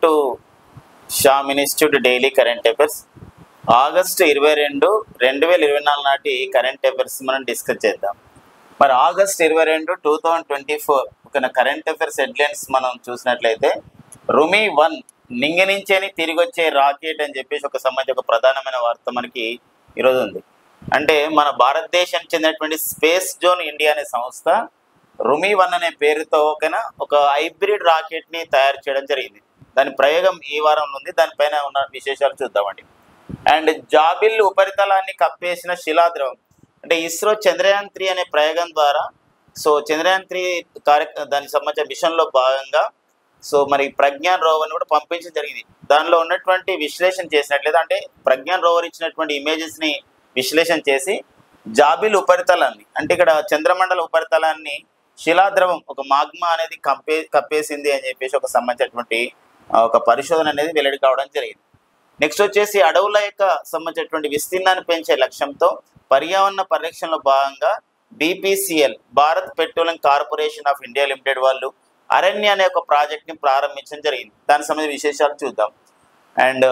To Sam institute daily current affairs August 22, 2024 నాటి current affairs మనం discuss చేద్దాం. మరి ఆగస్ట్ 22, 2024 ఒక కరెంట్ అఫైర్స్ హెడ్లైన్స్ మనం చూసినట్లయితే రుమి 1 నింగినించేని తిరిగి వచ్చే రాకెట్ అని చెప్పేసి ఒక సంబంధించి ఒక ప్రధానమైన వార్త మనకి ఈరోజు ఉంది. అంటే మన భారతదేశం చెందినటువంటి స్పేస్ జోన్ ఇండియా అనే సంస్థ రుమి 1 అనే పేరుతో ఒక హైబ్రిడ్ రాకెట్ని తయారు చేయడం జరిగింది. దాని ప్రయోగం ఈ వారంలో ఉంది. దానిపైన ఉన్న విశేషాలు చూద్దామండి. అండ్ జాబిల్ ఉపరితలాన్ని కప్పేసిన శిలాద్రవం అంటే ఇస్రో చంద్రయాన్ 3 అనే ప్రయోగం ద్వారా చంద్రయాన్ 3 దానికి సంబంధించిన మిషన్లో భాగంగా మరి ప్రజ్ఞాన్ రోవర్ని కూడా పంపించడం జరిగింది. దానిలో ఉన్నటువంటి విశ్లేషణ చేసినట్లయితే అంటే ప్రజ్ఞాన్ రోవర్ ఇచ్చినటువంటి ఇమేజెస్ని విశ్లేషణ చేసి జాబిల్ ఉపరితలాన్ని అంటే ఇక్కడ చంద్రమండల ఉపరితలాన్ని శిలాద్రవం ఒక మాగ్మా అనేది కప్పేసింది అని చెప్పేసి ఒక సంబంధించినటువంటి ఒక పరిశోధన అనేది వెల్లడి కావడం జరిగింది. నెక్స్ట్ వచ్చేసి అడవుల యొక్క సంబంధించినటువంటి విస్తీర్ణాన్ని పెంచే లక్ష్యంతో పర్యావరణ పరిరక్షణలో భాగంగా BPCL Bharat petroleum corporation of India limited వాళ్ళు అరణ్య అనే ఒక ప్రాజెక్ట్ని ప్రారంభించడం జరిగింది. దానికి సంబంధించిన విశేషాలు చూద్దాం. అండ్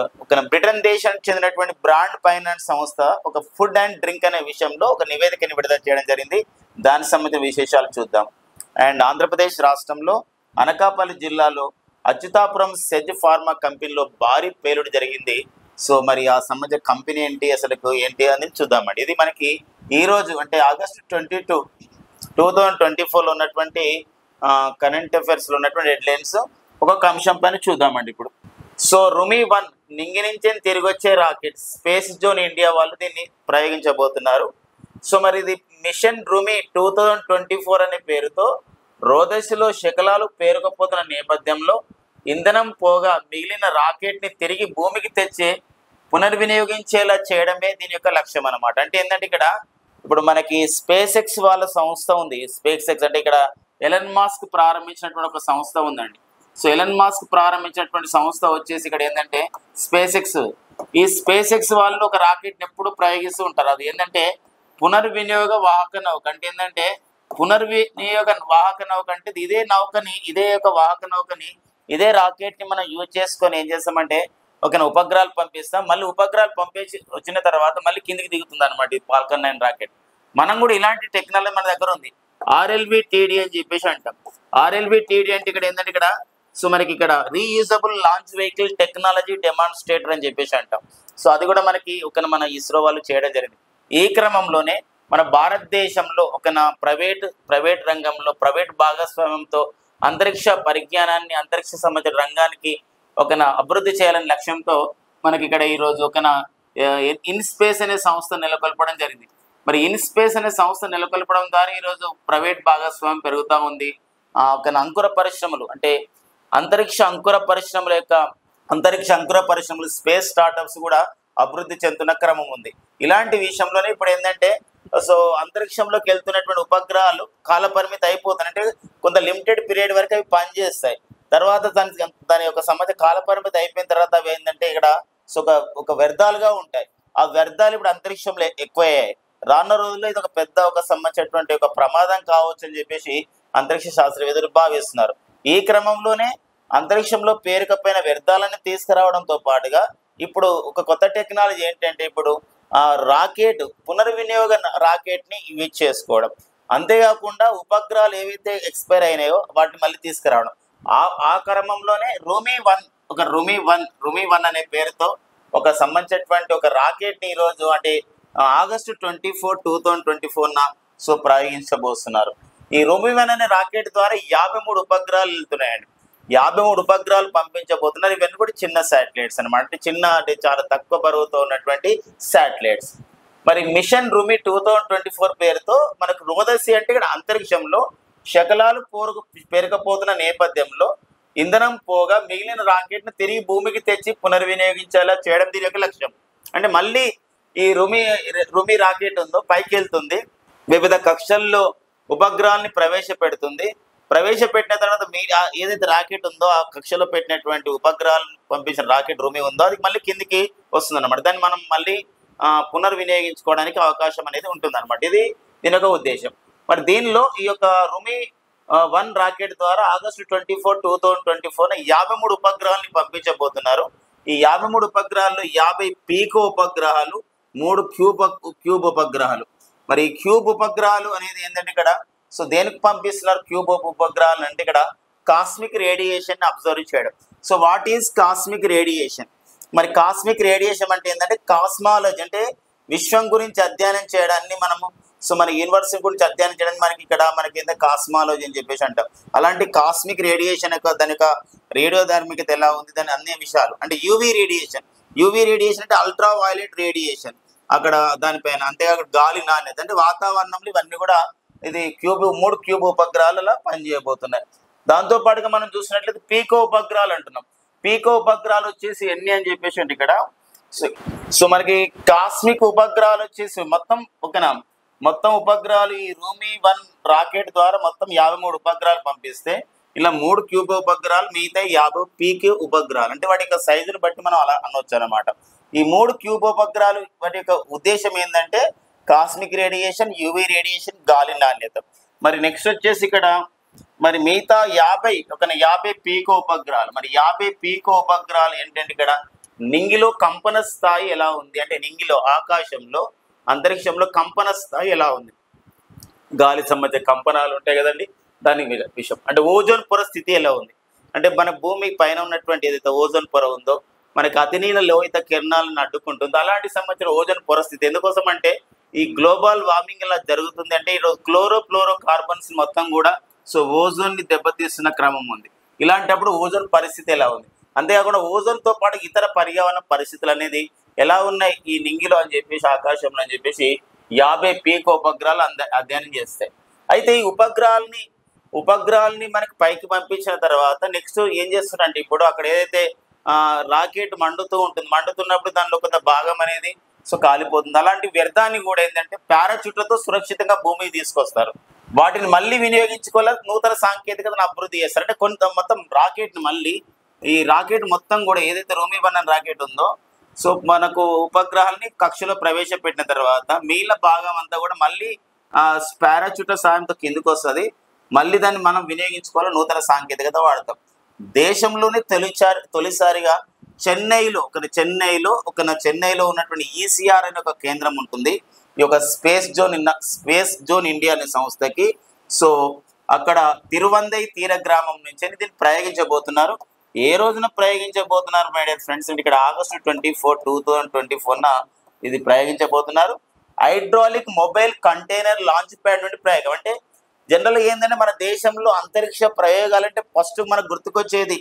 బ్రిటన్ దేశానికి చెందినటువంటి బ్రాండ్ ఫైనాన్స్ సంస్థ ఒక ఫుడ్ అండ్ డ్రింక్ అనే విషయంలో ఒక నివేదికని విడుదల చేయడం జరిగింది. దానికి సంబంధించిన విశేషాలు చూద్దాం. అండ్ ఆంధ్రప్రదేశ్ రాష్ట్రంలో అనకాపల్లి జిల్లాలో అచ్యుతాపురం సెజ్ ఫార్మా కంపెనీలో భారీ పేలుడు జరిగింది. మరి ఆ సంబంధించిన కంపెనీ ఏంటి అసలు ఏంటి అనేది చూద్దామండి. ఇది మనకి ఈరోజు అంటే ఆగస్టు 22, 2024లో ఉన్నటువంటి కరెంట్ అఫైర్స్లో ఉన్నటువంటి హెడ్లైన్స్ ఒక్కొక్క అంశం పైన చూద్దామండి. ఇప్పుడు రుమి 1 నింగి నుంచి తిరిగి వచ్చే రాకెట్ స్పేస్ జోన్ ఇండియా వాళ్ళు దీన్ని ప్రయోగించబోతున్నారు. మరి ఇది మిషన్ రుమి 2024 అనే పేరుతో రోదశలో శకలాలు పేరుకుపోతున్న నేపథ్యంలో ఇంధనం పోగా మిగిలిన రాకెట్ని తిరిగి భూమికి తెచ్చి పునర్వినియోగించేలా చేయడమే దీని యొక్క లక్ష్యం అన్నమాట. అంటే ఏంటంటే ఇక్కడ ఇప్పుడు మనకి స్పేస్ ఎక్స్ వాళ్ళ సంస్థ ఉంది. స్పేస్ ఎక్స్ అంటే ఇక్కడ ఎలన్ మాస్క్ ప్రారంభించినటువంటి ఒక సంస్థ ఉందండి. ఎలన్ మాస్క్ ప్రారంభించినటువంటి సంస్థ వచ్చేసి ఇక్కడ ఏంటంటే స్పేస్ ఎక్స్. ఈ స్పేస్ ఎక్స్ వాళ్ళు ఒక రాకెట్ని ఎప్పుడు ప్రయోగిస్తూ ఉంటారు. అది ఏంటంటే పునర్వినియోగ వాహక నౌక. అంటే ఏంటంటే పునర్వినియోగ వాహక నౌక అంటే ఇదే నౌకని ఇదే యొక్క వాహక నౌకని ఇదే రాకెట్ని మనం యూజ్ చేసుకొని ఏం చేస్తామంటే ఉపగ్రహాలు పంపిస్తాం. మళ్ళీ ఉపగ్రహాలు పంపించి వచ్చిన తర్వాత మళ్ళీ కిందికి దిగుతుంది అనమాట ఈ ఫాల్కన్ 9 రాకెట్. మనం కూడా ఇలాంటి టెక్నాలజీ మన దగ్గర ఉంది. RLV-TD అని చెప్పేసి అంటాం. RLV-TD అంటే ఇక్కడ ఏంటంటే ఇక్కడ మనకి ఇక్కడ reusable launch vehicle technology demonstrator అని చెప్పేసి అంటాం. అది కూడా మనకి మన ఇస్రో వాళ్ళు చేయడం జరిగింది. ఈ క్రమంలోనే మన భారతదేశంలో ప్రైవేట్ రంగంలో ప్రైవేట్ భాగస్వామ్యంతో అంతరిక్ష పరిజ్ఞానాన్ని అంతరిక్ష సంబంధించిన రంగానికి అభివృద్ధి చేయాలనే లక్ష్యంతో మనకి ఇక్కడ ఈరోజు ఇన్స్పేస్ అనే సంస్థ నెలకొల్పడం జరిగింది. మరి ఇన్స్పేస్ అనే సంస్థ నెలకొల్పడం ద్వారా ఈరోజు ప్రైవేట్ భాగస్వామ్యం పెరుగుతూ ఉంది. అంకుర పరిశ్రమలు అంటే అంతరిక్ష అంకుర పరిశ్రమలు స్పేస్ స్టార్టప్స్ కూడా అభివృద్ధి చెందుతున్న క్రమం ఉంది. ఇలాంటి విషయంలోనే ఇప్పుడు ఏంటంటే అంతరిక్షంలోకి వెళ్తున్నటువంటి ఉపగ్రహాలు కాలపరిమితి అయిపోతాయి. అంటే కొంత లిమిటెడ్ పీరియడ్ వరకు అవి పనిచేస్తాయి. తర్వాత దాని యొక్క సంబంధించిన కాలపరిమితి అయిపోయిన తర్వాత అవి ఏంటంటే ఇక్కడ ఒక వ్యర్థాలుగా ఉంటాయి. ఆ వ్యర్థాలు ఇప్పుడు అంతరిక్షంలో ఎక్కువయ్యాయి. రానున్న రోజుల్లో ఇది ఒక సంబంధించినటువంటి ఒక ప్రమాదం కావచ్చు అని చెప్పేసి అంతరిక్ష శాస్త్రవేత్తలు భావిస్తున్నారు. ఈ క్రమంలోనే అంతరిక్షంలో పేరుకపోయిన వ్యర్థాలను తీసుకురావడంతో పాటుగా ఇప్పుడు ఒక కొత్త టెక్నాలజీ ఏంటంటే ఇప్పుడు రాకెట్ పునర్వినియోగ రాకెట్ని యూజ్ చేసుకోవడం. అంతేకాకుండా ఉపగ్రహాలు ఏవైతే ఎక్స్పైర్ అయినాయో వాటిని మళ్ళీ తీసుకురావడం. ఆ క్రమంలోనే రుమి 1 అనే పేరుతో ఒక సంబంధించినటువంటి ఒక రాకెట్ని ఈరోజు అంటే ఆగస్టు 24, 2024 ప్రయోగించబోతున్నారు. ఈ రుమి 1 అనే రాకెట్ ద్వారా 53 ఉపగ్రహాలు వెళ్తున్నాయండి. 53 ఉపగ్రహాలు పంపించబోతున్నారు. ఇవన్నీ కూడా చిన్న శాటిలైట్స్ అనమాట. అంటే చాలా తక్కువ బరువుతో ఉన్నటువంటి శాటిలైట్స్. మరి మిషన్ రుమి 2024 పేరుతో మనకు రోదసి అంటే ఇక్కడ అంతరిక్షంలో శకలాలు పేరుకుపోతున్న నేపథ్యంలో ఇంధనం పోగా మిగిలిన రాకెట్ను తిరిగి భూమికి తెచ్చి పునర్వినియోగించేలా చేయడం దీని యొక్క లక్ష్యం. అంటే మళ్ళీ ఈ రుమి రాకెట్ ఉందో పైకి వెళ్తుంది, వివిధ కక్షల్లో ఉపగ్రహాలని ప్రవేశపెట్టిన తర్వాత ఏదైతే రాకెట్ ఉందో ఆ కక్షలో పెట్టినటువంటి ఉపగ్రహాలను పంపించిన రాకెట్ రుమి ఉందో అది మళ్ళీ కిందికి వస్తుంది అనమాట. దాన్ని మనం మళ్ళీ పునర్వినియోగించుకోవడానికి అవకాశం అనేది ఉంటుంది అనమాట. ఇది దీని యొక్క ఉద్దేశం. మరి దీనిలో ఈ యొక్క రుమి వన్ రాకెట్ ద్వారా ఆగస్టు 24, 2024 53 ఉపగ్రహాలని పంపించబోతున్నారు. ఈ 53 ఉపగ్రహాల్లో 50 పీకో ఉపగ్రహాలు, 3 క్యూబ్ ఉపగ్రహాలు. మరి ఈ క్యూబ్ ఉపగ్రహాలు అనేది ఏంటంటే ఇక్కడ సో దేనికి పంపిస్తున్నారు క్యూబ్ ఉపగ్రహాలు అంటే ఇక్కడ కాస్మిక్ రేడియేషన్ అబ్జర్వ్ చేయడం. So what is cosmic radiation? మరి కాస్మిక్ రేడియేషన్ అంటే ఏంటంటే కాస్మాలజీ అంటే విశ్వం గురించి అధ్యయనం చేయడాన్ని మనము సో మన యూనివర్స్ గురించి అధ్యయనం చేయడానికి మనకి ఇక్కడ మనకి ఏంటంటే కాస్మాలజీ అని చెప్పేసి అంటాం. అలాంటి కాస్మిక్ రేడియేషన్ యొక్క దాని యొక్క రేడియోధార్మికత ఎలా ఉంది, దాని అన్ని విషయాలు అంటే యూవీ రేడియేషన్ అంటే అల్ట్రా వైలెట్ రేడియేషన్ అక్కడ దానిపైన, అంతేకాక గాలి నాణ్యత అంటే వాతావరణంలో ఇవన్నీ కూడా ఇది 3 క్యూబ్ ఉపగ్రహాలలో పనిచేయబోతున్నాయి. దాంతోపాటుగా మనం చూసినట్లయితే పీకో ఉపగ్రహాలు అంటున్నాం. పీకో ఉపగ్రహాలు వచ్చేసి ఎన్ని అని చెప్పేసి అంటే ఇక్కడ సో మనకి కాస్మిక్ ఉపగ్రహాలు వచ్చేసి మొత్తం ఉపగ్రహాలు ఈ రూమీ 1 రాకెట్ ద్వారా మొత్తం 53 ఉపగ్రహాలు పంపిస్తే ఇలా 3 క్యూబ్ ఉపగ్రహాలు, మిగతా 50 పీకే ఉపగ్రహాలు అంటే వాటి యొక్క సైజుని బట్టి మనం అలా అనొచ్చు అనమాట. ఈ 3 క్యూబ్ ఉపగ్రహాలు వాటి యొక్క ఉద్దేశం ఏంటంటే కాస్మిక్ రేడియేషన్, యూవీ రేడియేషన్, గాలి నాణ్యత. మరి నెక్స్ట్ వచ్చేసి ఇక్కడ మరి మిగతా 50 పీకో ఉపగ్రహాలు. మరి 50 పీకో ఉపగ్రహాలు ఏంటంటే ఇక్కడ నింగిలో కంపన స్థాయి ఎలా ఉంది అంటే నింగిలో ఆకాశంలో అంతరిక్షంలో కంపన స్థాయి ఎలా ఉంది, గాలి సంబంధించిన కంపనాలు ఉంటాయి కదండి, దాని విషయం అంటే ఓజోన్ పొర స్థితి ఎలా ఉంది అంటే మన భూమి పైన ఉన్నటువంటి ఏదైతే ఓజోన్ పొర ఉందో మనకి అతినీల లోహిత కిరణాలను అడ్డుకుంటుందో అలాంటి సంబంధించిన ఓజోన్ పొర స్థితి. ఎందుకోసం అంటే ఈ గ్లోబల్ వార్మింగ్ ఎలా జరుగుతుంది అంటే ఈరోజు ఫ్లోరో కార్బన్స్ మొత్తం కూడా సో ఓజోన్ ని దెబ్బతీస్తున్న క్రమం ఉంది. ఇలాంటప్పుడు ఓజోన్ పరిస్థితి ఎలా ఉంది, అంతేకాకుండా ఓజోన్తో పాటు ఇతర పర్యావరణ పరిస్థితులు అనేది ఎలా ఉన్నాయి ఈ నింగిలో అని చెప్పేసి ఆకాశంలో అని చెప్పేసి 50 పీకో ఉపగ్రహాలు అధ్యయనం చేస్తాయి. అయితే ఈ ఉపగ్రహాలని మనకి పైకి పంపించిన తర్వాత నెక్స్ట్ ఏం చేస్తున్నారంటే ఇప్పుడు అక్కడ ఏదైతే రాకెట్ మండుతున్నప్పుడు దానిలో కొంత భాగం అనేది సో కాలిపోతుంది. అలాంటి వ్యర్థాన్ని కూడా ఏంటంటే పారాచూట్లతో సురక్షితంగా భూమికి తీసుకొస్తారు. వాటిని మళ్ళీ వినియోగించుకోవాలి, నూతన సాంకేతికతను అభివృద్ధి చేస్తారు. అంటే మొత్తం రాకెట్ని మళ్ళీ ఈ రాకెట్ మొత్తం కూడా ఏదైతే రూమీ 1 రాకెట్ ఉందో సో మనకు ఉపగ్రహాలని కక్షలో ప్రవేశపెట్టిన తర్వాత మిగిలిన భాగం అంతా కూడా మళ్ళీ పారాచూట్ల సాయంతో కిందకు వస్తుంది. మళ్ళీ దాన్ని మనం వినియోగించుకోవాలి, నూతన సాంకేతికత వాడతాం. దేశంలోనే తొలిసారిగా చెన్నైలో ఉన్నటువంటి ఈసీఆర్ అనే ఒక కేంద్రం ఉంటుంది. ఈ యొక్క స్పేస్ జోన్ ఇండియా అనే సంస్థకి సో అక్కడ తిరువందై తీర గ్రామం నుంచి దీన్ని ప్రయోగించబోతున్నారు. ఏ రోజున ప్రయోగించబోతున్నారు మై డియర్ ఫ్రెండ్స్ అంటే ఇక్కడ ఆగస్టు 24, 2024 ఇది ప్రయోగించబోతున్నారు. Hydraulic mobile container launch pad నుండి ప్రయోగం అంటే జనరల్గా ఏంటంటే మన దేశంలో అంతరిక్ష ప్రయోగాలంటే ఫస్ట్ మనకు గుర్తుకొచ్చేది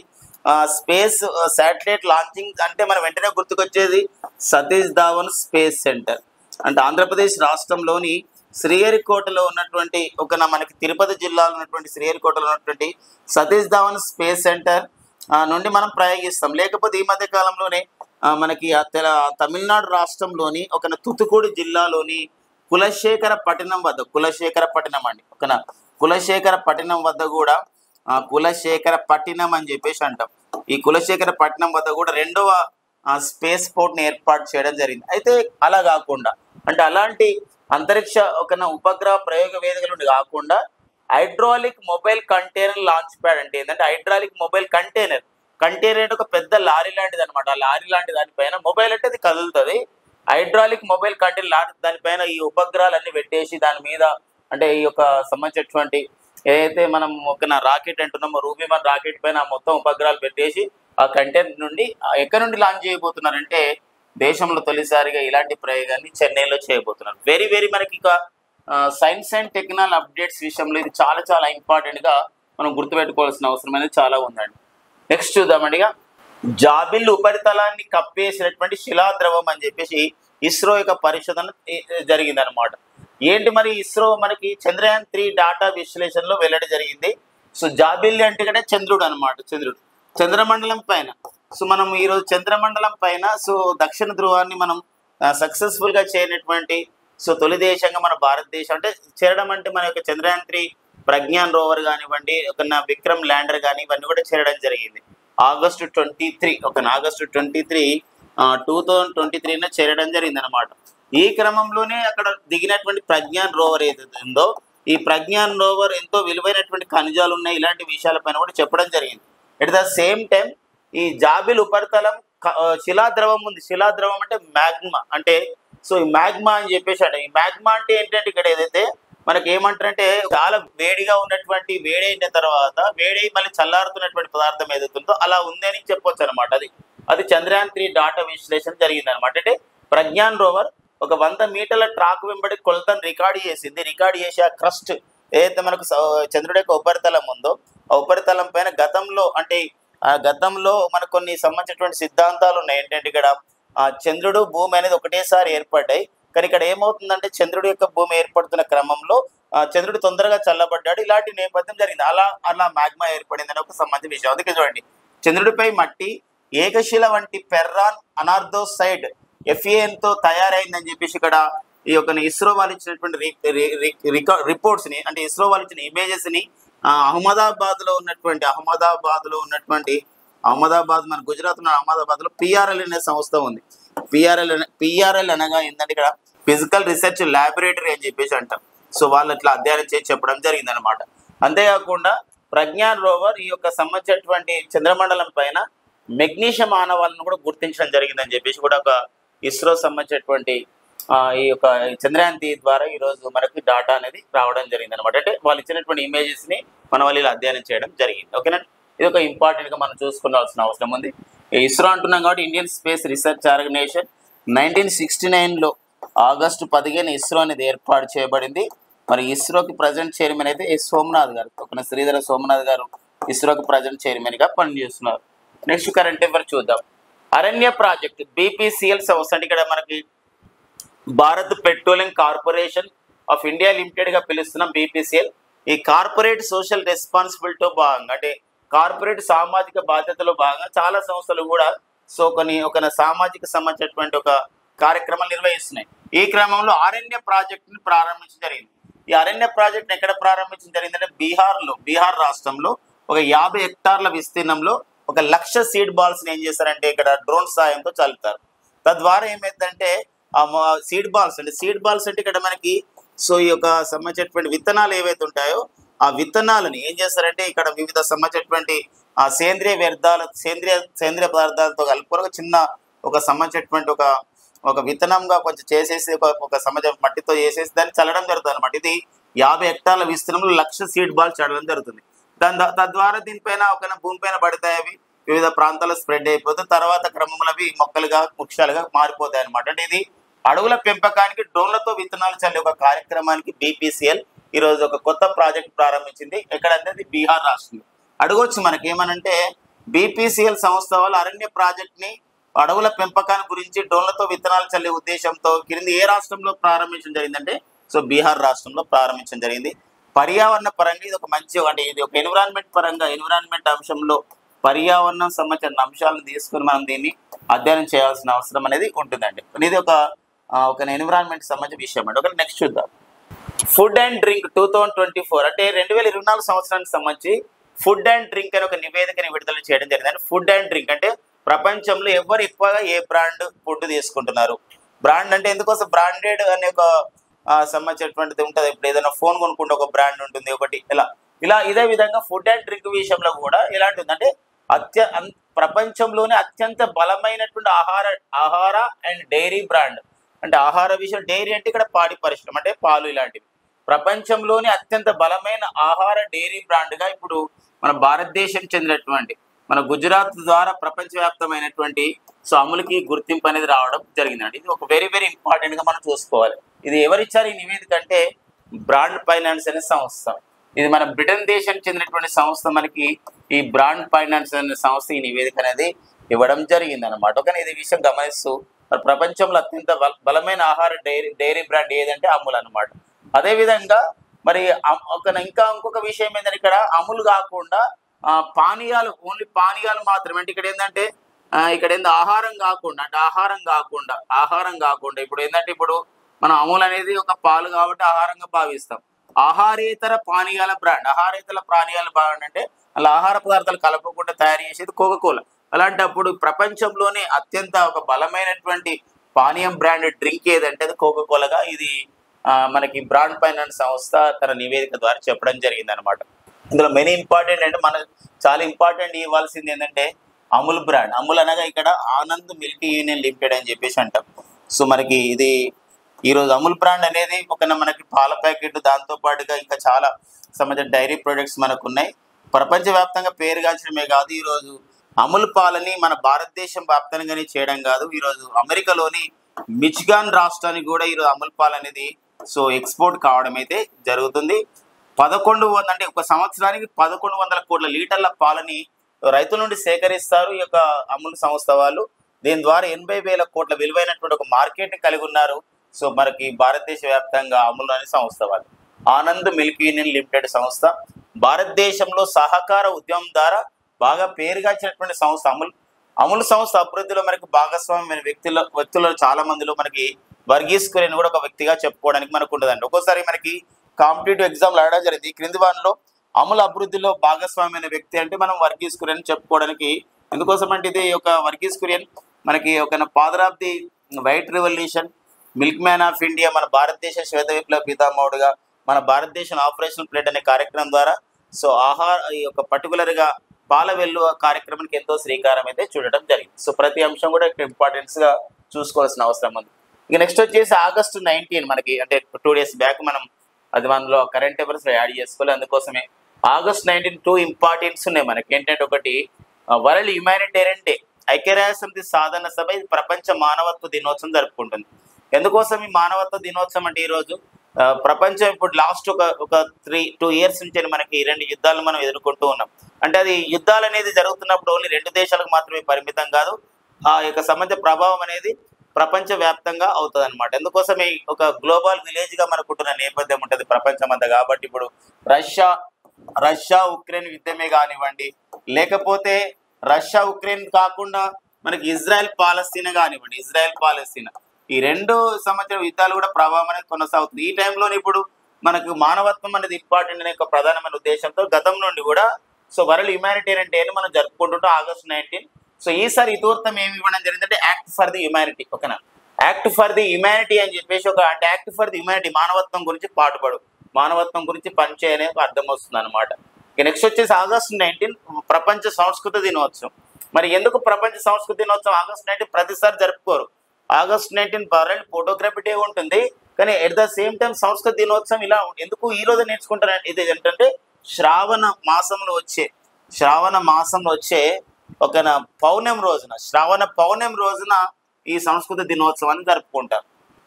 స్పేస్ శాటిలైట్ లాంచింగ్ అంటే మన వెంటనే గుర్తుకొచ్చేది సతీష్ ధావన్ స్పేస్ సెంటర్ అంటే ఆంధ్రప్రదేశ్ రాష్ట్రంలోని శ్రీహరికోటలో ఉన్నటువంటి మనకి తిరుపతి జిల్లాలో ఉన్నటువంటి శ్రీహరికోటలో ఉన్నటువంటి సతీష్ ధావన్ స్పేస్ సెంటర్ నుండి మనం ప్రయోగిస్తాం. లేకపోతే ఈ మధ్య కాలంలోనే మనకి తమిళనాడు రాష్ట్రంలోని తుతుకుడి జిల్లాలోని కులశేఖర పట్టణం వద్ద కూడా కులశేఖర పట్టణం అని చెప్పేసి అంటాం. ఈ కులశేఖర పట్టణం వద్ద కూడా 2వ స్పేస్ పోర్ట్ని ఏర్పాటు చేయడం జరిగింది. అయితే అలా కాకుండా అంటే అలాంటి అంతరిక్ష ఉపగ్రహ ప్రయోగ వేదికల నుండి కాకుండా hydraulic mobile container launch pad అంటే ఏంటంటే హైడ్రాలిక్ మొబైల్ కంటైనర్ అంటే ఒక పెద్ద లారీ లాంటిది అనమాట. ఆ లారీ లాంటి దానిపైన మొబైల్ అంటే అది కదులుతుంది. హైడ్రాలిక్ మొబైల్ కంటైనర్ దానిపైన ఈ ఉపగ్రహాలన్నీ పెట్టేసి దాని మీద అంటే ఈ యొక్క సంబంధించినటువంటి ఏదైతే మనం రాకెట్ అంటున్నామో రూబీ 1 రాకెట్ పైన మొత్తం ఉపగ్రహాలు పెట్టేసి ఆ కంటైనర్ నుండి ఎక్కడి నుండి లాంచ్ చేయబోతున్నారంటే దేశంలో తొలిసారిగా ఇలాంటి ప్రయోగాన్ని చెన్నైలో చేయబోతున్నారు. వెరీ మనకి ఇక సైన్స్ అండ్ టెక్నాలజీ అప్డేట్స్ విషయంలో ఇది చాలా ఇంపార్టెంట్గా మనం గుర్తుపెట్టుకోవాల్సిన అవసరం అనేది చాలా ఉందండి. నెక్స్ట్ చూద్దామండి. జాబిల్లు ఉపరితలాన్ని కప్పేసినటువంటి శిలాద్రవం అని చెప్పేసి ఇస్రో యొక్క పరిశోధన జరిగింది అనమాట. ఏంటి మరి ఇస్రో మనకి చంద్రయాన్ 3 డాటా విశ్లేషణలో వెల్లడి జరిగింది. సో జాబిల్లి అంటే కూడా చంద్రుడు అనమాట. చంద్రమండలం పైన సో మనం ఈరోజు చంద్రమండలం పైన సో దక్షిణ ధ్రువాన్ని మనం సక్సెస్ఫుల్గా చేరినటువంటి సో తొలి దేశంగా మన భారతదేశం అంటే చేరడం అంటే మన యొక్క చంద్రయాన్ 3 ప్రజ్ఞాన్ రోవర్ కానివ్వండి విక్రమ్ ల్యాండర్ కానీ ఇవన్నీ కూడా చేరడం జరిగింది. ఆగస్టు 23 2023 చేరడం జరిగింది అనమాట. ఈ క్రమంలోనే అక్కడ దిగినటువంటి ప్రజ్ఞాన్ రోవర్ ఏదైతే ఉందో ఈ ప్రజ్ఞాన్ రోవర్ ఎంతో విలువైనటువంటి ఖనిజాలు ఉన్నాయి, ఇలాంటి విషయాలపైన కూడా చెప్పడం జరిగింది. ఎట్ ద సేమ్ టైం ఈ జాబిల్ ఉపరితలం శిలాద్రవం ఉంది. శిలాద్రవం అంటే మ్యాగ్మా, అంటే సో ఈ మ్యాగ్మా అని చెప్పేసి అంటే ఈ మ్యాగ్మా అంటే ఏంటంటే ఇక్కడ ఏదైతే మనకి ఏమంటారంటే చాలా వేడిగా ఉన్నటువంటి వేడైన తర్వాత వేడై మళ్ళీ చల్లారుతున్నటువంటి పదార్థం ఏదైతుందో అలా ఉంది అని చెప్పొచ్చు అనమాట. అది చంద్రయాన్ 3 డాటా విశ్లేషణ జరిగింది అనమాట. అంటే ప్రజ్ఞాన్ రోవర్ ఒక 100 మీటర్ల ట్రాక్ వెంబడి కొలతను రికార్డు చేసింది. రికార్డు చేసి ఆ క్రస్ట్ ఏదైతే మనకు చంద్రుడి యొక్క ఉపరితలం ఉందో ఆ ఉపరితలం పైన గతంలో మనకు కొన్ని సంబంధించినటువంటి సిద్ధాంతాలు ఉన్నాయి. ఏంటంటే ఇక్కడ చంద్రుడు భూమి అనేది ఒకటేసారి ఏర్పడ్డాయి, కానీ ఇక్కడ ఏమవుతుందంటే చంద్రుడి యొక్క భూమి ఏర్పడుతున్న క్రమంలో చంద్రుడు తొందరగా చల్లబడ్డాడు, ఇలాంటి నేపథ్యం జరిగింది. అలా మ్యాగ్మా ఏర్పడిందని ఒక సంబంధించిన విషయం. అందుకే చూడండి, చంద్రుడిపై మట్టి ఏకశిల వంటి ఫెర్రాన్ అనార్థోసైడ్ FANతో తయారైందని చెప్పేసి ఇక్కడ ఈ యొక్క ఇస్రో వాళ్ళు ఇచ్చినటువంటి రిపోర్ట్స్ని, అంటే ఇస్రో వాళ్ళు ఇచ్చిన ఇమేజెస్ని అహ్మదాబాద్లో ఉన్నటువంటి మన గుజరాత్ ఉన్న అహ్మదాబాద్లో PRL అనే సంస్థ ఉంది. పిఆర్ఎల్ అనగా ఏంటంటే ఇక్కడ ఫిజికల్ రీసెర్చ్ ల్యాబొరేటరీ అని చెప్పేసి అంటాం. సో వాళ్ళు ఇట్లా అధ్యయనం చేసి చెప్పడం జరిగింది అనమాట. అంతేకాకుండా ప్రజ్ఞాన్ రోవర్ ఈ యొక్క సంబంధించినటువంటి చంద్రమండలం పైన మెగ్నీషియం ఆనవాళ్ళను కూడా గుర్తించడం జరిగిందని చెప్పేసి కూడా ఒక ఇస్రో సంబంధించినటువంటి ఈ యొక్క చంద్రయాన్ 3 ద్వారా ఈరోజు మనకి డాటా అనేది రావడం జరిగింది అనమాట. అంటే వాళ్ళు ఇచ్చినటువంటి ఇమేజెస్ని మన వాళ్ళు ఇలా అధ్యయనం చేయడం జరిగింది. ఓకేనా, ఇది ఒక ఇంపార్టెంట్గా మనం చూసుకోవాల్సిన అవసరం ఉంది. ఇస్రో అంటున్నాం కాబట్టి ఇండియన్ స్పేస్ రీసెర్చ్ ఆర్గనైజేషన్ 1969లో ఆగస్టు 15 ఇస్రో అనేది ఏర్పాటు చేయబడింది. మరి ఇస్రోకి ప్రజెంట్ చైర్మన్ అయితే సోమనాథ్ గారు, ఒక శ్రీధర సోమనాథ్ గారు ఇస్రోకి ప్రజెంట్ చైర్మన్గా పనిచేస్తున్నారు. నెక్స్ట్ కరెంట్ అఫైర్ చూద్దాం. అరణ్య ప్రాజెక్ట్ BPCL సంస్థ, అంటే ఇక్కడ మనకి Bharat petroleum corporation of India లిమిటెడ్గా పిలుస్తున్నాం BPCL. ఈ కార్పొరేట్ సోషల్ రెస్పాన్సిబిలిటీతో భాగంగా, అంటే కార్పొరేట్ సామాజిక బాధ్యతలో భాగంగా చాలా సంస్థలు కూడా ఒక సామాజిక సంబంధించినటువంటి ఒక కార్యక్రమాలు నిర్వహిస్తున్నాయి. ఈ క్రమంలో అరణ్య ప్రాజెక్టుని ప్రారంభించడం జరిగింది. ఈ అరణ్య ప్రాజెక్టుని ఎక్కడ ప్రారంభించడం జరిగిందంటే బీహార్ రాష్ట్రంలో ఒక 50 హెక్టార్ల విస్తీర్ణంలో 1,00,000 సీడ్ బాల్స్ని ఏం చేస్తారంటే ఇక్కడ డ్రోన్ సాయంతో చల్లుతారు. తద్వారా ఏమైందంటే ఆ సీడ్ బాల్స్ అంటే ఇక్కడ మనకి ఈ యొక్క సంబంధించినటువంటి విత్తనాలు ఏవైతే ఉంటాయో ఆ విత్తనాలని ఏం చేస్తారంటే ఇక్కడ వివిధ సంబంధించినటువంటి ఆ సేంద్రియ పదార్థాలతో కలుపుకొని చిన్న సంబంధించినటువంటి ఒక విత్తనంగా కొంచెం చేసేసి ఒక సంబంధించిన మట్టితో చేసేసి దాన్ని చల్లడం జరుగుతుంది అనమాట. ఇది 50 హెక్టార్ల విస్తీర్ణంలో 1,00,000 సీడ్ బాల్స్ చల్లడం జరుగుతుంది. తద్వారా దీనిపైన భూమిపైన పడితే అవి వివిధ ప్రాంతాల్లో స్ప్రెడ్ అయిపోతే తర్వాత క్రమంలో అవి మొక్కలుగా వృక్షాలుగా మారిపోతాయి అనమాట. అంటే ఇది అడవుల పెంపకానికి డ్రోన్లతో విత్తనాలు చల్లే ఒక కార్యక్రమానికి BPCL ఈరోజు ఒక కొత్త ప్రాజెక్ట్ ప్రారంభించింది. ఎక్కడంటే బీహార్ రాష్ట్రంలో. అడగొచ్చు మనకి ఏమనంటే BPCL సంస్థ వాళ్ళు అరణ్య ప్రాజెక్ట్ని అడవుల పెంపకాన్ని గురించి డ్రోన్లతో విత్తనాలు చల్లే ఉద్దేశంతో క్రింది ఏ రాష్ట్రంలో ప్రారంభించడం జరిగిందంటే బీహార్ రాష్ట్రంలో ప్రారంభించడం జరిగింది. పర్యావరణ పరంగా ఇది ఒక మంచి, అంటే ఇది ఒక ఎన్విరాన్మెంట్ అంశంలో పర్యావరణం సంబంధించిన అంశాలను తీసుకుని మనం దీన్ని అధ్యయనం చేయాల్సిన అవసరం అనేది ఉంటుందండి. ఇది ఒక ఎన్విరాన్మెంట్ సంబంధించిన విషయం అండి. ఒక నెక్స్ట్ చూద్దాం. ఫుడ్ అండ్ డ్రింక్ 2024, అంటే 2024 సంవత్సరానికి సంబంధించి ఫుడ్ అండ్ డ్రింక్ అనే ఒక నివేదికని విడుదల చేయడం జరిగింది. ఫుడ్ అండ్ డ్రింక్ అంటే ప్రపంచంలో ఎవరు ఎక్కువగా ఏ బ్రాండ్ ఫుడ్ తీసుకుంటున్నారు. బ్రాండ్ అంటే ఎందుకోసం బ్రాండెడ్ అనే ఒక సంబంధించినటువంటిది ఉంటుంది. ఇప్పుడు ఏదైనా ఫోన్ కొనుక్కుంటే ఒక బ్రాండ్ ఉంటుంది, ఒకటి ఇలా ఇదే విధంగా ఫుడ్ అండ్ డ్రింక్ విషయంలో కూడా ఎలాంటి ఉందంటే ప్రపంచంలోనే అత్యంత బలమైనటువంటి ఆహార అండ్ డైరీ బ్రాండ్. అంటే ఆహార విషయం, డైరీ అంటే ఇక్కడ పాడి పరిశ్రమ అంటే పాలు ఇలాంటివి. ప్రపంచంలోని అత్యంత బలమైన ఆహార డైరీ బ్రాండ్గా ఇప్పుడు మన భారతదేశం చెందినటువంటి మన గుజరాత్ ద్వారా ప్రపంచవ్యాప్తమైనటువంటి అమూల్కి గుర్తింపు అనేది రావడం జరిగిందండి. ఇది ఒక వెరీ వెరీ ఇంపార్టెంట్గా మనం చూసుకోవాలి. ఇది ఎవరిచ్చారు ఈ నివేదిక అంటే బ్రాండ్ ఫైనాన్స్ అనే సంస్థ. ఇది మన బ్రిటన్ దేశం చెందినటువంటి సంస్థ. మనకి ఈ బ్రాండ్ ఫైనాన్స్ అనే సంస్థ ఈ నివేదిక అనేది ఇవ్వడం జరిగింది అనమాట. కానీ ఇది విషయం గమనిస్తూ మరి ప్రపంచంలో అత్యంత బలమైన ఆహార డైరీ బ్రాండ్ ఏదంటే అమూల్ అనమాట. అదేవిధంగా మరి ఇంకొక విషయం ఏంటంటే ఇక్కడ అమూల్ కాకుండా పానీయాలు, ఓన్లీ పానీయాలు మాత్రమే. అంటే ఇక్కడ ఏంటంటే ఆహారం కాకుండా ఇప్పుడు ఏంటంటే ఇప్పుడు మనం అమూల్ అనేది ఒక పాలు కాబట్టి ఆహారంగా భావిస్తాం. ఆహారేతర పానీయాల బ్రాండ్ అంటే అలా ఆహార పదార్థాలు కలపకుండా తయారు చేసేది కోకోకోలా. అలాంటప్పుడు ప్రపంచంలోనే అత్యంత ఒక బలమైనటువంటి పానీయం బ్రాండ్ డ్రింక్ ఏదంటే అది కోకోకోలాగా ఇది మనకి బ్రాండ్ ఫైనాన్స్ సంస్థ తన నివేదిక ద్వారా చెప్పడం జరిగింది అనమాట. ఇందులో మెనీ ఇంపార్టెంట్ అంటే మనకు చాలా ఇంపార్టెంట్ ఇవ్వాల్సింది ఏంటంటే అమూల్ బ్రాండ్. అమూల్ అనగా ఇక్కడ ఆనంద్ మిల్క్ యూనియన్ లిమిటెడ్ అని చెప్పేసి అంటాం. సో మనకి ఇది ఈరోజు అమూల్ బ్రాండ్ అనేది ఒక మనకి పాల ప్యాకెట్, దాంతో పాటుగా ఇంకా చాలా సంబంధించిన డైరీ ప్రొడక్ట్స్ మనకు ఉన్నాయి. ప్రపంచవ్యాప్తంగా పేరుగాంచడమే కాదు, ఈరోజు అమూల్ పాలని మన భారతదేశం వ్యాప్తంగానే చేయడం కాదు, ఈరోజు అమెరికాలోని మిచిగాన్ రాష్ట్రానికి కూడా ఈరోజు అమూల్ పాల్ అనేది సో ఎక్స్పోర్ట్ కావడం అయితే జరుగుతుంది. 1100 అంటే ఒక సంవత్సరానికి 1100 కోట్ల లీటర్ల పాలని రైతుల నుండి సేకరిస్తారు ఈ యొక్క అమూల్ సంస్థ వాళ్ళు. దీని ద్వారా 80,000 కోట్ల విలువైనటువంటి ఒక మార్కెట్ని కలిగి ఉన్నారు. సో మనకి భారతదేశ వ్యాప్తంగా అమూల్ అనే సంస్థ వాళ్ళు. ఆనంద్ మిల్క్ యూనియన్ లిమిటెడ్ సంస్థ భారతదేశంలో సహకార ఉద్యమం ద్వారా బాగా పేరుగాంచినటువంటి సంస్థ అమూల్. అమూల్ సంస్థ అభివృద్ధిలో మనకి భాగస్వామ్యమైన వ్యక్తుల్లో చాలా మందిలో మనకి వర్గీస్ కురియన్ కూడా ఒక వ్యక్తిగా చెప్పుకోవడానికి మనకు ఉండదండి. ఒక్కోసారి మనకి కాంపిటేటివ్ ఎగ్జామ్లు అడగడం జరిగింది. ఈ క్రింది వాటిలో అమూల్ అభివృద్ధిలో భాగస్వామ్యమైన వ్యక్తి అంటే మనం వర్గీస్ కురియన్ చెప్పుకోవడానికి ఎందుకోసం అంటే ఇది ఒక వర్గీస్ కురియన్ మనకి ఒక father of the white revolution, milk man of India, మన భారతదేశ శ్వేత విప్లవ పితామహుడుగా మన భారతదేశం ఆపరేషన్ ప్లేట్ అనే కార్యక్రమం ద్వారా సో ఈ యొక్క పర్టికులర్గా పాల వెల్లు కార్యక్రమానికి ఎంతో శ్రీకారం అయితే చూడటం జరిగింది. సో ప్రతి అంశం కూడా ఇక్కడ ఇంపార్టెన్స్గా చూసుకోవాల్సిన అవసరం ఉంది. ఇక నెక్స్ట్ వచ్చేసి August 19 మనకి అంటే 2 days బ్యాక్ మనం అది మనలో కరెంట్ అఫైర్స్లో యాడ్ చేసుకోవాలి. అందుకోసమే August 19 2 ఇంపార్టెన్స్ ఉన్నాయి మనకి. ఏంటంటే ఒకటి వరల్డ్ హ్యుమానిటేరియన్ డే, ఐక్యరాజ్యసమితి సాధారణ సభ ఇది ప్రపంచ మానవత్వ దినోత్సవం జరుపుకుంటుంది. ఎందుకోసం ఈ మానవత్వ దినోత్సవం అంటే ఈరోజు ప్రపంచం ఇప్పుడు లాస్ట్ ఒక 2 years నుంచి మనకి 2 యుద్ధాలు మనం ఎదుర్కొంటూ ఉన్నాం. అంటే అది యుద్ధాలు అనేది జరుగుతున్నప్పుడు ఓన్లీ 2 దేశాలకు మాత్రమే పరిమితం కాదు, ఆ యొక్క సంబంధ ప్రభావం అనేది ప్రపంచ వ్యాప్తంగా అవుతుంది అనమాట. ఎందుకోసం ఒక గ్లోబల్ విలేజ్గా మనకుంటున్న నేపథ్యం ఉంటుంది ప్రపంచం అంతా. కాబట్టి ఇప్పుడు రష్యా ఉక్రెయిన్ యుద్ధమే కానివ్వండి, లేకపోతే రష్యా ఉక్రెయిన్ కాకుండా మనకి ఇజ్రాయెల్ పాలస్తీనా కానివ్వండి, ఈ 2 సంవత్సరాల యుద్ధాలు కూడా ప్రభావం అనేది కొనసాగుతుంది. ఈ టైంలోనే ఇప్పుడు మనకు మానవత్వం అనేది ఇంపార్టెంట్ అనే ఒక ప్రధానమైన ఉద్దేశంతో గతం నుండి కూడా సో వరల్డ్ హ్యుమానిటేరియన్ డేని మనం జరుపుకుంటుంటాం August 19. సో ఈసారి ఇతివృత్తం ఏమి ఇవ్వడం జరిగిందంటే యాక్ట్ ఫర్ ది హ్యుమానిటీ. ఓకేనా, యాక్ట్ ఫర్ ది హ్యుమానిటీ అని చెప్పేసి అంటే యాక్ట్ ఫర్ ది హ్యుమానిటీ మానవత్వం గురించి పాటుపడు, మానవత్వం గురించి పనిచేయనే అర్థం వస్తుంది అనమాట. నెక్స్ట్ వచ్చేసి August 19 ప్రపంచ సంస్కృత దినోత్సవం. మరి ఎందుకు ప్రపంచ సంస్కృత దినోత్సవం August 19 ప్రతిసారి జరుపుకోరు? August 19 వరల్డ్ ఫోటోగ్రఫీ డే ఉంటుంది, కానీ ఎట్ ద సేమ్ టైం సంస్కృత దినోత్సవం ఇలా ఎందుకు ఈ రోజు నేర్చుకుంటారు? ఇది ఏంటంటే శ్రావణ మాసంలో వచ్చే ఒక శ్రావణ పౌర్ణమి రోజున ఈ సంస్కృత దినోత్సవాన్ని జరుపుకుంటారు.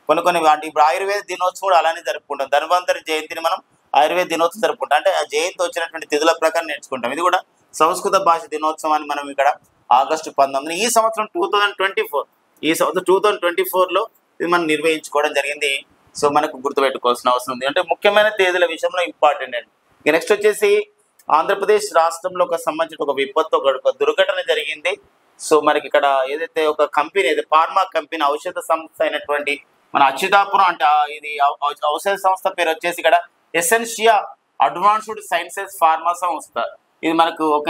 కొన్ని వాటి ఇప్పుడు ఆయుర్వేద దినోత్సవం కూడా అలానే జరుపుకుంటాం. ధన్వంతరి జయంతిని మనం ఆయుర్వేద దినోత్సవం జరుపుకుంటాం. అంటే ఆ జయంతి వచ్చినటువంటి తిథుల ప్రకారం నేర్చుకుంటాం. ఇది కూడా సంస్కృత భాష దినోత్సవాన్ని మనం ఇక్కడ August 19 ఈ సంవత్సరం 2024లో ఇది మనం నిర్వహించుకోవడం జరిగింది. సో మనకు గుర్తుపెట్టుకోవాల్సిన అవసరం ఉంది. అంటే ముఖ్యమైన తేదీల విషయంలో ఇంపార్టెంట్ అండి. నెక్స్ట్ వచ్చేసి ఆంధ్రప్రదేశ్ రాష్ట్రంలో ఒక సంబంధించిన ఒక విపత్తు ఒక దుర్ఘటన జరిగింది. సో మనకి ఇక్కడ ఏదైతే ఒక కంపెనీ ఫార్మా కంపెనీ ఔషధ సంస్థ అయినటువంటి మన అచ్యుతాపురం అంటే ఇది ఔషధ సంస్థ పేరు వచ్చేసి ఇక్కడ ఎసెన్షియా అడ్వాన్స్డ్ సైన్సెస్ ఫార్మా సంస్థ. ఇది మనకు ఒక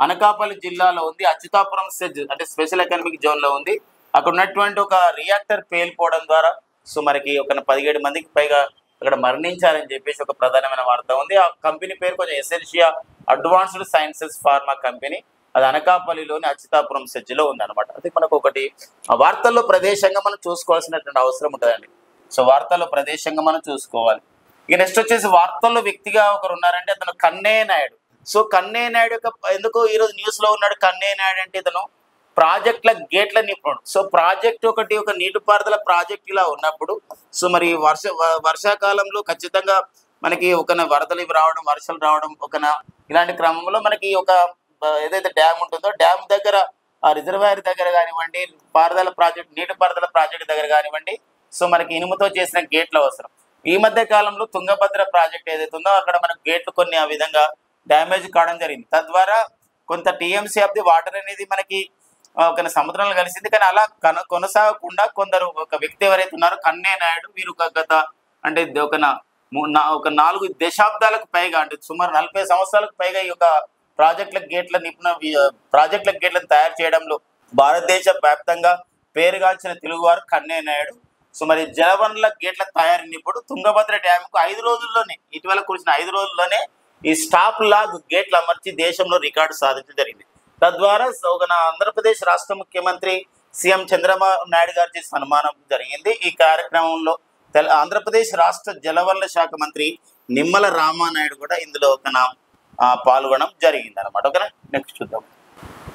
అనకాపల్లి జిల్లాలో ఉంది. అచ్యుతాపురం సెజ్ అంటే స్పెషల్ ఎకనామిక్ జోన్లో ఉంది. అక్కడ ఉన్నటువంటి ఒక రియాక్టర్ పేలిపోవడం ద్వారా సో మనకి ఒక 17 మందికి పైగా అక్కడ మరణించారని చెప్పేసి ఒక ప్రధానమైన వార్త ఉంది. ఆ కంపెనీ పేరు కొంచెం Essentia advanced sciences pharma company. అది అనకాపల్లిలోని అచ్యుతాపురం సెజ్లో ఉంది అనమాట. అది మనకు ఒకటి వార్తల్లో ప్రదేశంగా మనం చూసుకోవాల్సినటువంటి అవసరం ఉంటుందండి. సో వార్తల్లో ప్రదేశంగా మనం చూసుకోవాలి. ఇక నెక్స్ట్ వచ్చేసి వార్తల్లో వ్యక్తిగా ఒకరు ఉన్నారంటే అతను కన్నయ్య నాయుడు. సో కన్నయ్య నాయుడు యొక్క ఎందుకు ఈరోజు న్యూస్లో ఉన్నాడు? కన్నయ్య నాయుడు అంటే ఇతను ప్రాజెక్టుల గేట్ల నిపుణుడు. సో ప్రాజెక్ట్ ఒక నీటిపారుదల ప్రాజెక్ట్ ఇలా ఉన్నప్పుడు సో మరి వర్షాకాలంలో ఖచ్చితంగా మనకి ఒక వరదలు రావడం, వర్షాలు రావడం ఇలాంటి క్రమంలో మనకి ఒక ఏదైతే డ్యామ్ ఉంటుందో డ్యామ్ దగ్గర ఆ రిజర్వాయర్ దగ్గర కానివ్వండి, నీటిపారుదల ప్రాజెక్ట్ దగ్గర కానివ్వండి సో మనకి ఇనుముతో చేసిన గేట్లు అవసరం. ఈ మధ్య కాలంలో తుంగభద్ర ప్రాజెక్ట్ ఏదైతే ఉందో అక్కడ మనకు గేట్లు కొన్ని ఆ విధంగా డ్యామేజ్ కావడం జరిగింది. తద్వారా కొంత టీఎంసీ ఆఫ్ ది వాటర్ అనేది మనకి ఒక సముద్రంలో కలిసింది. కానీ అలా కొనసాగకుండా కొందరు ఒక వ్యక్తి ఎవరైతే ఉన్నారో కన్నయ్య నాయుడు, వీరు గత అంటే ఒక 4 దశాబ్దాలకు పైగా అంటే సుమారు 40 సంవత్సరాలకు పైగా ఈ యొక్క ప్రాజెక్టుల గేట్లను తయారు చేయడంలో భారతదేశ వ్యాప్తంగా పేరుగాంచిన తెలుగువారు కన్నయ్య నాయుడు. సో మరి జలవనరుల గేట్ల తయారీని ఇప్పుడు తుంగభద్ర డ్యామ్కు 5 రోజుల్లోనే, ఇటీవల కురిసిన 5 రోజుల్లోనే ఈ స్టాప్ లాగ్ గేట్లు అమర్చి దేశంలో రికార్డు సాధించడం జరిగింది. తద్వారా ఆంధ్రప్రదేశ్ రాష్ట్ర ముఖ్యమంత్రి సీఎం చంద్రబాబు నాయుడు గారి సన్మానం జరిగింది. ఈ కార్యక్రమంలో ఆంధ్రప్రదేశ్ రాష్ట్ర జలవనరుల శాఖ మంత్రి నిమ్మల రామానాయుడు కూడా ఇందులో పాల్గొనడం జరిగింది అనమాట. ఓకేనా, నెక్స్ట్ చూద్దాం.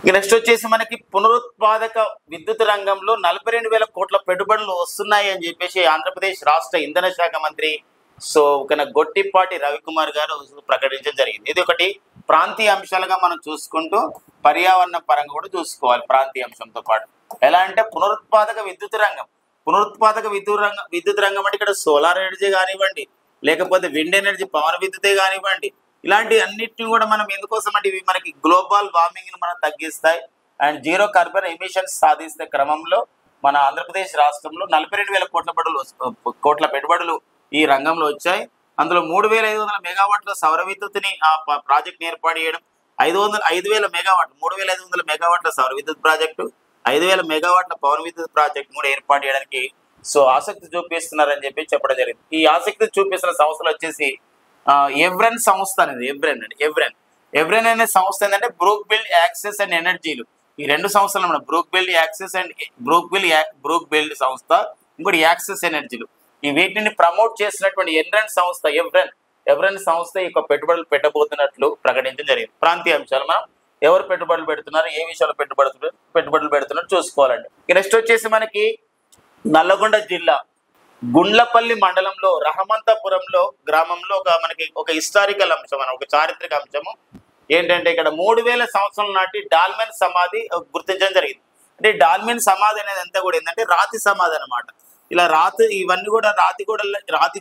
ఇక నెక్స్ట్ వచ్చేసి మనకి పునరుత్పాదక విద్యుత్ రంగంలో 42,000 కోట్ల పెట్టుబడులు వస్తున్నాయి అని చెప్పేసి ఆంధ్రప్రదేశ్ రాష్ట్ర ఇంధన శాఖ మంత్రి గొట్టిపాటి రవికుమార్ గారు ప్రకటించడం జరిగింది. ఇది ఒకటి ప్రాంతీయ అంశాలుగా మనం చూసుకుంటూ పర్యావరణ పరంగా కూడా చూసుకోవాలి. ప్రాంతీయ అంశంతో పాటు ఎలా అంటే పునరుత్పాదక విద్యుత్ రంగం విద్యుత్ రంగం అంటే ఇక్కడ సోలార్ ఎనర్జీ కానివ్వండి, లేకపోతే విండ్ ఎనర్జీ పవన్ విద్యుతే కానివ్వండి, ఇలాంటి అన్నిటిని కూడా మనం ఎందుకోసం అంటే ఇవి మనకి గ్లోబల్ వార్మింగ్ మనం తగ్గిస్తాయి అండ్ జీరో కార్బన్ ఎమిషన్స్ సాధిస్తే క్రమంలో మన ఆంధ్రప్రదేశ్ రాష్ట్రంలో 42,000 కోట్ల పెట్టుబడులు ఈ రంగంలో వచ్చాయి. అందులో 3,500 మెగావాట్ల సౌర విద్యుత్తుని ప్రాజెక్ట్ ఏర్పాటు చేయడం, 5,000 మెగావాట్లు 3,500 మెగావాట్ల సౌర విద్యుత్ ప్రాజెక్టు, 5,000 మెగావాట్ల పవన్ విద్యుత్ ప్రాజెక్ట్ కూడా ఏర్పాటు చేయడానికి ఆసక్తి చూపిస్తున్నారని చెప్పి చెప్పడం జరిగింది. ఈ ఆసక్తి చూపిస్తున్న సంస్థలు వచ్చేసి ఎవ్రెన్ సంస్థ అనేది ఎవ్రెన్ అనే సంస్థ ఏంటంటే బ్రూక్ బిల్డ్ యాక్సెస్ అండ్ ఎనర్జీలు. ఈ రెండు సంస్థలు మన Brookfield Axis and Brookfield సంస్థ, ఇంకోటి యాక్సెస్ ఎనర్జీలు. ఈ వీటిని ప్రమోట్ చేసినటువంటి ఎవ్రెన్ సంస్థ ఈ పెట్టుబడులు పెట్టబోతున్నట్లు ప్రకటించడం జరిగింది. ప్రాంతీయ అంశాలు మనం ఎవరు పెట్టుబడులు పెడుతున్నారు, ఏ విషయాలు పెట్టుబడులు పెడుతున్నారు చూసుకోవాలండి. నెక్స్ట్ వచ్చేసి మనకి నల్లగొండ జిల్లా గుండ్లపల్లి మండలంలో రహమంతపురంలో గ్రామంలో మనకి ఒక హిస్టారికల్ అంశం ఒక చారిత్రక అంశము ఏంటంటే ఇక్కడ 3,000 సంవత్సరాల నాటి డాల్మెన్ సమాధి గుర్తించడం జరిగింది. అంటే డాల్మెన్ సమాధి అనేది అంతా కూడా ఏంటంటే రాతి సమాధి అనమాట. ఇలా ఇవన్నీ కూడా రాతి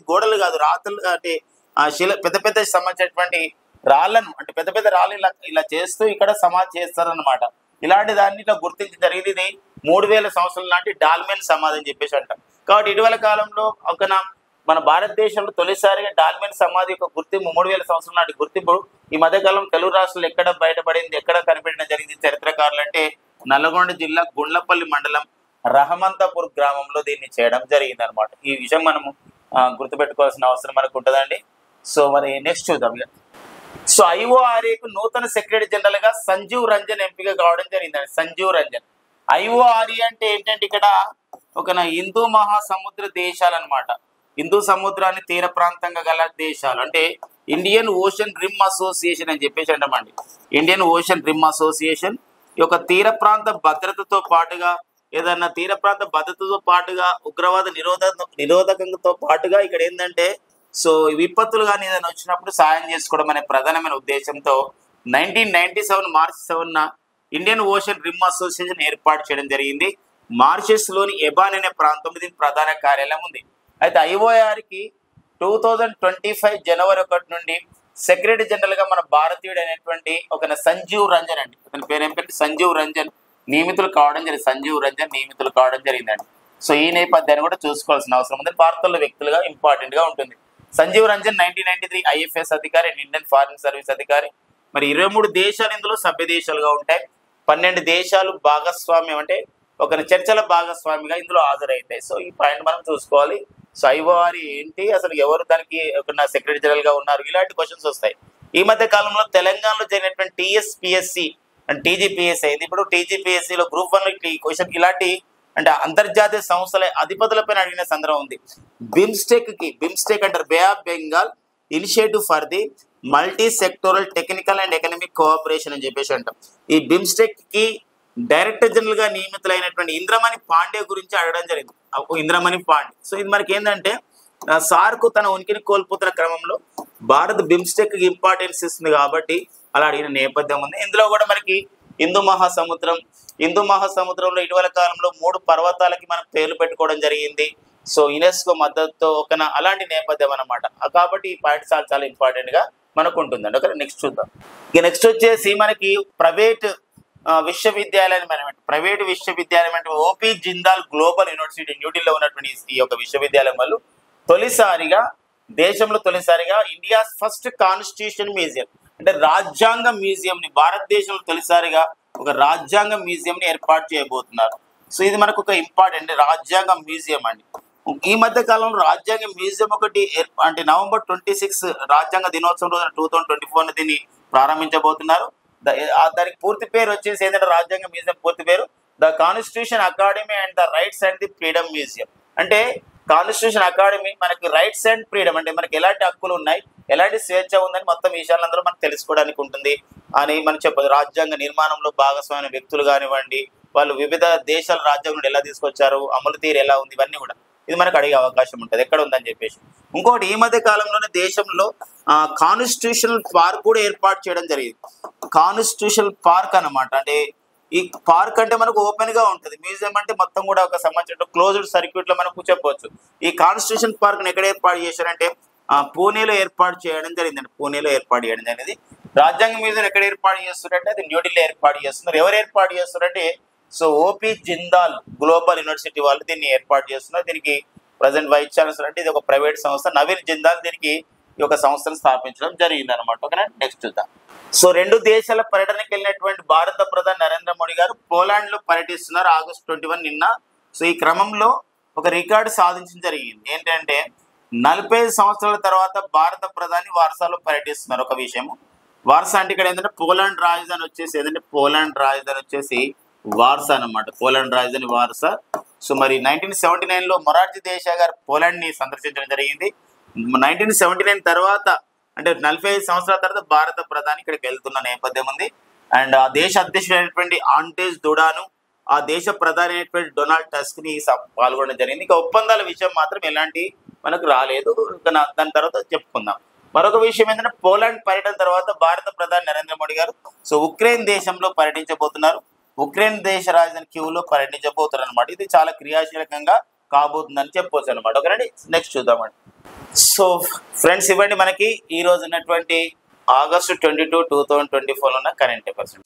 గోడలు కాదు, రాతులు అంటే పెద్ద పెద్ద సంబంధించినటువంటి రాళ్లను అంటే పెద్ద పెద్ద రాళ్ళు ఇలా చేస్తూ ఇక్కడ సమాధి చేస్తారనమాట. ఇలాంటి దాన్ని ఇట్లా గుర్తించి జరిగింది. ఇది 3,000 సంవత్సరాల నాటి డాల్మెన్ సమాధి అని చెప్పేసి అంటాం. కాబట్టి ఇటీవల కాలంలో మన భారతదేశంలో తొలిసారిగా డాల్మెన్ సమాధి యొక్క గుర్తింపు 3,000 సంవత్సరాల నాటి గుర్తింపు ఈ మధ్యకాలం తెలుగు రాష్ట్రాలు ఎక్కడ బయటపడింది, ఎక్కడ కనిపెట్టడం జరిగింది చరిత్రకారులు అంటే నల్లగొండ జిల్లా గుండ్లపల్లి మండలం రహమంతపూర్ గ్రామంలో దీన్ని చేయడం జరిగింది అనమాట. ఈ విషయం మనము గుర్తుపెట్టుకోవాల్సిన అవసరం మనకు ఉంటుందండి. సో మరి నెక్స్ట్ చూద్దాం. సో ఐఓఆర్ఏకు నూతన సెక్రటరీ జనరల్ గా సంజీవ్ రంజన్ ఎంపిక కావడం జరిగిందండి. సంజీవ్ రంజన్. ఐఓఆర్ఏ అంటే ఏంటంటే ఇక్కడ హిందూ మహాసముద్ర దేశాలు అనమాట. హిందూ సముద్రాన్ని తీర ప్రాంతంగా గల దేశాలు అంటే ఇండియన్ ఓషన్ రిమ్ అసోసియేషన్ అని చెప్పేసి అంటామండి. ఇండియన్ ఓషన్ రిమ్ అసోసియేషన్ ఈ యొక్క తీర ప్రాంత భద్రతతో పాటుగా ఏదన్నా తీర ప్రాంత భద్రతతో పాటుగా ఉగ్రవాద నిరోధకంతో పాటుగా ఇక్కడ ఏంటంటే విపత్తులు కానీ ఏదైనా వచ్చినప్పుడు సాయం చేసుకోవడం అనే ప్రధానమైన ఉద్దేశంతో 1997 మార్చి 7న ఇండియన్ ఓషన్ రిమ్ అసోసియేషన్ ఏర్పాటు చేయడం జరిగింది. మారిషస్ లోని ఎబాన్ అనే ప్రాంతంలో దీని ప్రధాన కార్యాలయం ఉంది. అయితే ఐఓఆర్కి 2025 జనవరి 1 నుండి సెక్రటరీ జనరల్ గా మన భారతీయుడు అయినటువంటి సంజీవ్ రంజన్ అండి. అతని పేరు ఏంటంటే సంజీవ్ రంజన్ నియమితులు కావడం జరిగిందండి. సో ఈ నేపథ్యాన్ని కూడా చూసుకోవాల్సిన అవసరం ఉంది. భారతంలో వ్యక్తులుగా ఇంపార్టెంట్ గా ఉంటుంది. సంజీవ్ రంజన్ 1993 ఐఎఫ్ఎస్ అధికారి, ఇండియన్ ఫారిన్ సర్వీస్ అధికారి. మరి 23 దేశాలు ఇందులో సభ్య దేశాలుగా ఉంటాయి. 12 దేశాలు భాగస్వామ్యం అంటే చర్చల భాగస్వామిగా ఇందులో హాజరైతాయి. సో ఈ పాయింట్ మనం చూసుకోవాలి. సో ఐఓఆర్ ఏంటి, అసలు ఎవరు దానికి సెక్రటరీ జనరల్ గా ఉన్నారు, ఇలాంటి క్వశ్చన్స్ వస్తాయి. ఈ మధ్య కాలంలో తెలంగాణలో జరిగినటువంటి టీఎస్పిఎస్సి అండ్ టీజీపీఎస్సి అయింది. ఇప్పుడు టీజీపీఎస్సిలో గ్రూప్ 1 క్వశ్చన్ ఇలాంటి అంటే అంతర్జాతీయ సంస్థల అధిపతులపైన అడిగిన సందర్భం ఉంది. బిమ్స్టెక్ అంటారు, bay of Bengal initiative for the multi sectoral technical and economic cooperation అని చెప్పేసి అంటాం. ఈ బిమ్స్టెక్ కి డైరెక్టర్ జనరల్ గా నియమితులైనటువంటి ఇంద్రమణి పాండే గురించి అడగడం జరిగింది. ఇంద్రమణి పాండే. సో ఇది మనకి ఏంటంటే సార్కు తన ఉనికిని కోల్పోతున్న క్రమంలో భారత్ బిమ్స్టెక్ కి ఇంపార్టెన్స్ ఇస్తుంది కాబట్టి అలా అడిగిన నేపథ్యం ఉంది. ఇందులో కూడా మనకి హిందూ మహాసముద్రంలో ఇటీవల కాలంలో 3 పర్వతాలకి మనం పేర్లు పెట్టుకోవడం జరిగింది. సో యునెస్కో మద్దతుతో అలాంటి నేపథ్యం అనమాట. కాబట్టి ఈ పాయింట్ చాలా ఇంపార్టెంట్ గా మనకు ఉంటుందండి. ఓకే, నెక్స్ట్ చూద్దాం. ఇక నెక్స్ట్ వచ్చేసి మనకి ప్రైవేట్ విశ్వవిద్యాలయం అంటే ఓపీ జిందాల్ గ్లోబల్ యూనివర్సిటీ న్యూఢిల్లీలో ఉన్నటువంటి ఈ యొక్క విశ్వవిద్యాలయం వాళ్ళు దేశంలో తొలిసారిగా ఇండియాస్ ఫస్ట్ కాన్స్టిట్యూషన్ మ్యూజియం అంటే రాజ్యాంగ మ్యూజియం ని భారతదేశంలో తొలిసారిగా ఒక రాజ్యాంగ మ్యూజియం ని ఏర్పాటు చేయబోతున్నారు. సో ఇది మనకు ఒక ఇంపార్టెంట్ రాజ్యాంగ మ్యూజియం అండి. ఈ మధ్య కాలంలో రాజ్యాంగ మ్యూజియం ఒకటి అంటే నవంబర్ 26 రాజ్యాంగ దినోత్సవం రోజున 2024 దీన్ని ప్రారంభించబోతున్నారు. దానికి పూర్తి పేరు వచ్చేసి ఏంటంటే రాజ్యాంగ మ్యూజియం పూర్తి పేరు the constitution academy and the rights and the freedom museum. అంటే కాన్స్టిట్యూషన్ అకాడమీ మనకి రైట్స్ అండ్ ఫ్రీడమ్ అంటే మనకి ఎలాంటి హక్కులు ఉన్నాయి, ఎలాంటి స్వేచ్ఛ ఉందని మొత్తం విషయాలందరూ మనకు తెలుసుకోవడానికి ఉంటుంది అని మనం చెప్పదు. రాజ్యాంగ నిర్మాణంలో భాగస్వామైన వ్యక్తులు కానివ్వండి, వాళ్ళు వివిధ దేశాల రాజ్యాంగం ఎలా తీసుకొచ్చారు, అమలు తీరు ఎలా ఉంది, ఇవన్నీ కూడా ఇది మనకు అడిగే అవకాశం ఉంటుంది ఎక్కడ ఉందని చెప్పేసి. ఇంకోటి ఈ మధ్య కాలంలోనే దేశంలో కాన్స్టిట్యూషనల్ పార్క్ కూడా ఏర్పాటు చేయడం జరిగింది. కాన్స్టిట్యూషనల్ పార్క్ అన్నమాట. అంటే ఈ పార్క్ అంటే మనకు ఓపెన్ గా ఉంటుంది, మ్యూజియం అంటే మొత్తం కూడా ఒక సంబంధించిన క్లోజ్డ్ సర్క్యూట్ లో మనకు చెప్పవచ్చు. ఈ కాన్స్టిట్యూషన్ పార్క్ ఎక్కడ ఏర్పాటు చేశారంటే పూణేలో ఏర్పాటు చేయడం జరిగిందండి. పూణేలో ఏర్పాటు చేయడం జరిగింది. రాజ్యాంగ మ్యూజియం ఎక్కడ ఏర్పాటు చేస్తున్నారంటే అది న్యూఢిల్లీ ఏర్పాటు చేస్తున్నారు. ఎవరు ఏర్పాటు చేస్తున్నారంటే ఓపీ జిందాల్ గ్లోబల్ యూనివర్సిటీ వాళ్ళు దీన్ని ఏర్పాటు చేస్తున్నారు. దీనికి ప్రజెంట్ వైస్ ఛాన్సలర్ అంటే ఇది ఒక ప్రైవేట్ సంస్థ, నవీన్ జిందాల్ దీనికి ఈ యొక్క సంస్థను స్థాపించడం జరిగింది అనమాట. ఓకేనా, నెక్స్ట్ చూద్దాం. రెండు దేశాల పర్యటనకి వెళ్ళినటువంటి భారత ప్రధాని నరేంద్ర మోడీ గారు పోలాండ్ లో పర్యటిస్తున్నారు ఆగస్టు 21 నిన్న. ఈ క్రమంలో ఒక రికార్డు సాధించడం జరిగింది. ఏంటంటే 45 సంవత్సరాల తర్వాత భారత ప్రధాని వార్సాలో పర్యటిస్తున్నారు. ఒక విషయము వార్సా అంటే ఇక్కడ ఏంటంటే పోలాండ్ రాజధాని వచ్చేసి వార్సా అన్నమాట. పోలాండ్ రాజధాని వార్సా. మరి 1979లో మొరార్జీ దేశాయ్ గారు పోలాండ్ ని సందర్శించడం జరిగింది. 1979 తర్వాత అంటే 45 సంవత్సరాల తర్వాత భారత ప్రధాని ఇక్కడికి వెళ్తున్న నేపథ్యం ఉంది. అండ్ ఆ దేశ అధ్యక్షుడైనటువంటి ఆంటేజ్ దుడాను, ఆ దేశ ప్రధాని అయినటువంటి డొనాల్డ్ టస్క్ ని పాల్గొనడం జరిగింది. ఇక ఒప్పందాల విషయం మాత్రం ఎలాంటి మనకు రాలేదు, దాని తర్వాత చెప్పుకుందాం. మరొక విషయం ఏంటంటే పోలాండ్ పర్యటన తర్వాత భారత ప్రధాని నరేంద్ర మోడీ గారు ఉక్రెయిన్ దేశంలో పర్యటించబోతున్నారు. ఉక్రెయిన్ దేశ రాజధాని క్యూలో పర్యటించబోతున్నారు అనమాట. ఇది చాలా క్రియాశీలకంగా కాబోతుందని చెప్పవచ్చు అనమాట. ఓకేనండి, నెక్స్ట్ చూద్దామండి. ఫ్రెండ్స్, ఇవ్వండి మనకి ఈ రోజు ఉన్నటువంటి ఆగస్టు 22, 2024 ఉన్న కరెంట్ అఫైర్స్.